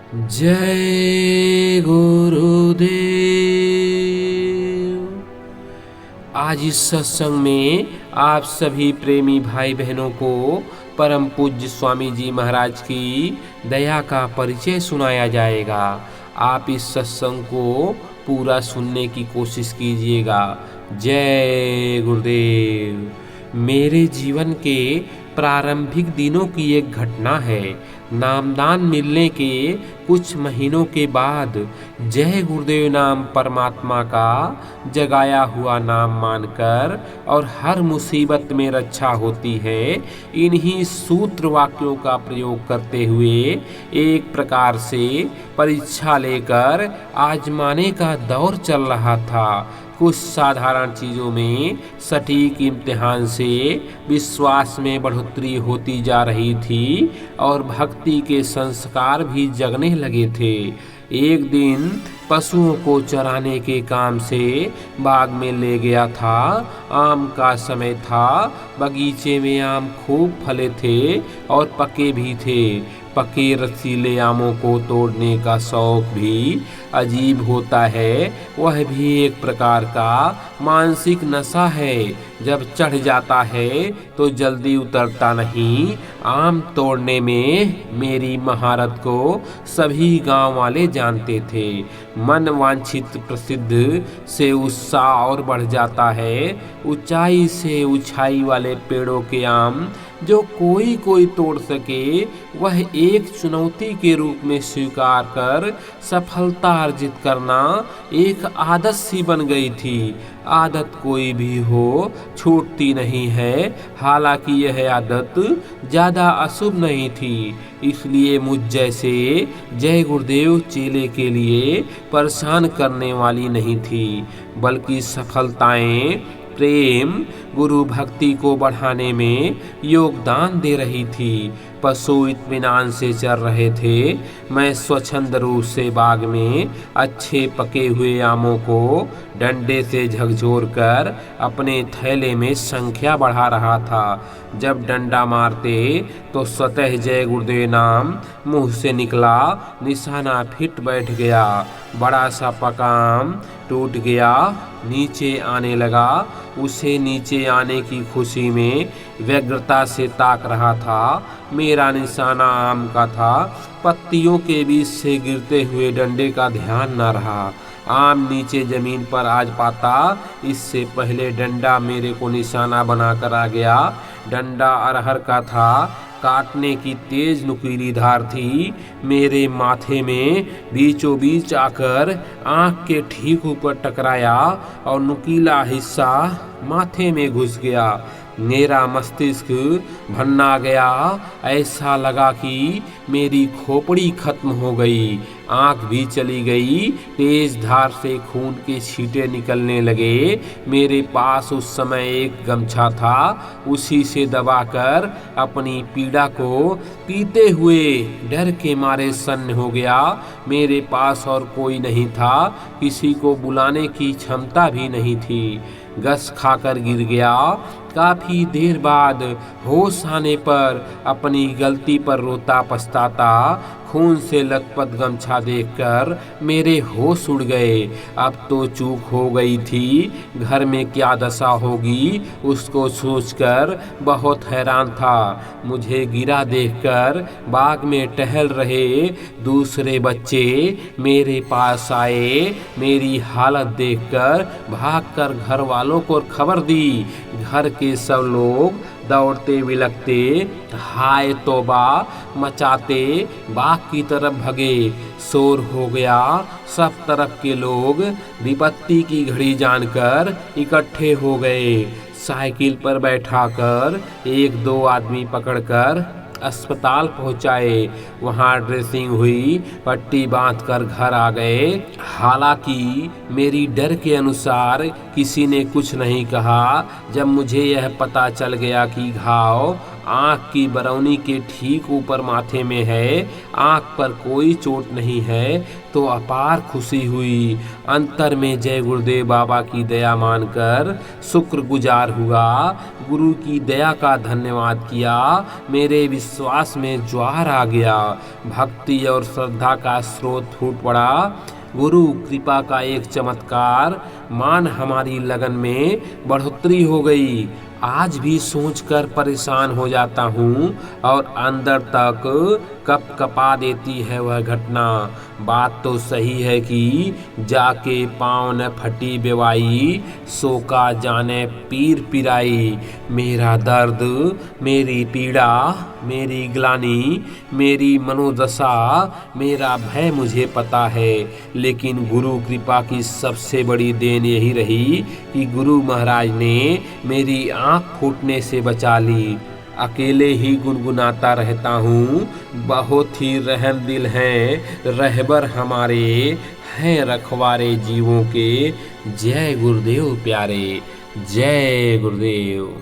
जय गुरुदेव। आज इस सत्संग में आप सभी प्रेमी भाई बहनों को परम पूज्य स्वामी जी महाराज की दया का परिचय सुनाया जाएगा। आप इस सत्संग को पूरा सुनने की कोशिश कीजिएगा। जय गुरुदेव। मेरे जीवन के प्रारंभिक दिनों की एक घटना है। नामदान मिलने के कुछ महीनों के बाद जय गुरुदेव नाम परमात्मा का जगाया हुआ नाम मानकर और हर मुसीबत में रक्षा होती है, इन्हीं सूत्र वाक्यों का प्रयोग करते हुए एक प्रकार से परीक्षा लेकर आजमाने का दौर चल रहा था। कुछ साधारण चीज़ों में सटीक इम्तिहान से विश्वास में बढ़ोतरी होती जा रही थी और भक्ति के संस्कार भी जगने लगे थे। एक दिन पशुओं को चराने के काम से बाग में ले गया था। आम का समय था। बगीचे में आम खूब फले थे और पके भी थे। पके रसीले आमों को तोड़ने का शौक भी अजीब होता है। वह भी एक प्रकार का मानसिक नशा है। जब चढ़ जाता है तो जल्दी उतरता नहीं। आम तोड़ने में मेरी महारत को सभी गांव वाले जानते थे। मन वांछित प्रसिद्ध से उत्साह और बढ़ जाता है। ऊंचाई से ऊंचाई वाले पेड़ों के आम जो कोई कोई तोड़ सके, वह एक चुनौती के रूप में स्वीकार कर सफलता अर्जित करना एक आदत सी बन गई थी। आदत कोई भी हो छूटती नहीं है। हालांकि यह आदत ज़्यादा अशुभ नहीं थी, इसलिए मुझ जैसे जय गुरुदेव चेले के लिए परेशान करने वाली नहीं थी, बल्कि सफलताएं प्रेम गुरु भक्ति को बढ़ाने में योगदान दे रही थी। पशु इत्मीनान से चल रहे थे। मैं स्वच्छंद रूप से बाग में अच्छे पके हुए आमों को डंडे से झकझोर कर अपने थैले में संख्या बढ़ा रहा था। जब डंडा मारते तो स्वतः जय गुरुदेव नाम मुंह से निकला। निशाना फिट बैठ गया। बड़ा सा पका आम टूट गया, नीचे आने लगा। उसे नीचे आने की खुशी में व्यग्रता से ताक रहा था। मेरा निशाना आम का था। पत्तियों के बीच से गिरते हुए डंडे का ध्यान न रहा। आम नीचे जमीन पर आज पाता, इससे पहले डंडा मेरे को निशाना बनाकर आ गया। डंडा अरहर का था। काटने की तेज नुकीली धार थी। मेरे माथे में बीचों बीच आकर आँख के ठीक ऊपर टकराया और नुकीला हिस्सा माथे में घुस गया। मेरा मस्तिष्क भन्ना गया। ऐसा लगा कि मेरी खोपड़ी खत्म हो गई। आँख भी चली गई। तेज धार से खून के छींटे निकलने लगे। मेरे पास उस समय एक गमछा था। उसी से दबाकर अपनी पीड़ा को पीते हुए डर के मारे सन्न हो गया। मेरे पास और कोई नहीं था। किसी को बुलाने की क्षमता भी नहीं थी। गस खाकर गिर गया। काफी देर बाद होश आने पर अपनी गलती पर रोता पछताता। खून से लथपथ गमछा देखकर मेरे होश उड़ गए। अब तो चूक हो गई थी। घर में क्या दशा होगी उसको सोचकर बहुत हैरान था। मुझे गिरा देखकर बाग में टहल रहे दूसरे बच्चे मेरे पास आए। मेरी हालत देखकर भागकर घर वालों को खबर दी। घर के सब लोग दौड़ते विलकते हाय तौबा मचाते बाग की तरफ भगे। शोर हो गया। सब तरफ के लोग विपत्ति की घड़ी जानकर इकट्ठे हो गए। साइकिल पर बैठाकर एक दो आदमी पकड़कर अस्पताल पहुंचाए। वहां ड्रेसिंग हुई। पट्टी बांधकर घर आ गए। हालांकि मेरी डर के अनुसार किसी ने कुछ नहीं कहा। जब मुझे यह पता चल गया कि घाव आँख की बरौनी के ठीक ऊपर माथे में है, आँख पर कोई चोट नहीं है, तो अपार खुशी हुई। अंतर में जय गुरुदेव बाबा की दया मानकर शुक्रगुजार हुआ, गुरु की दया का धन्यवाद किया। मेरे विश्वास में ज्वार आ गया, भक्ति और श्रद्धा का स्रोत फूट पड़ा। गुरु कृपा का एक चमत्कार मान हमारी लगन में बढ़ोतरी हो गई। आज भी सोचकर परेशान हो जाता हूँ और अंदर तक कप कपा देती है वह घटना। बात तो सही है कि जाके पाँव न फटी बेवाई, सो का जाने पीर पिराई। मेरा दर्द, मेरी पीड़ा, मेरी ग्लानि, मेरी मनोदशा, मेरा भय मुझे पता है, लेकिन गुरु कृपा की सबसे बड़ी देन यही रही कि गुरु महाराज ने मेरी आँख फूटने से बचा ली। अकेले ही गुनगुनाता रहता हूँ, बहुत ही रहम दिल हैं रहबर हमारे, हैं रखवारे जीवों के। जय गुरुदेव प्यारे, जय गुरुदेव।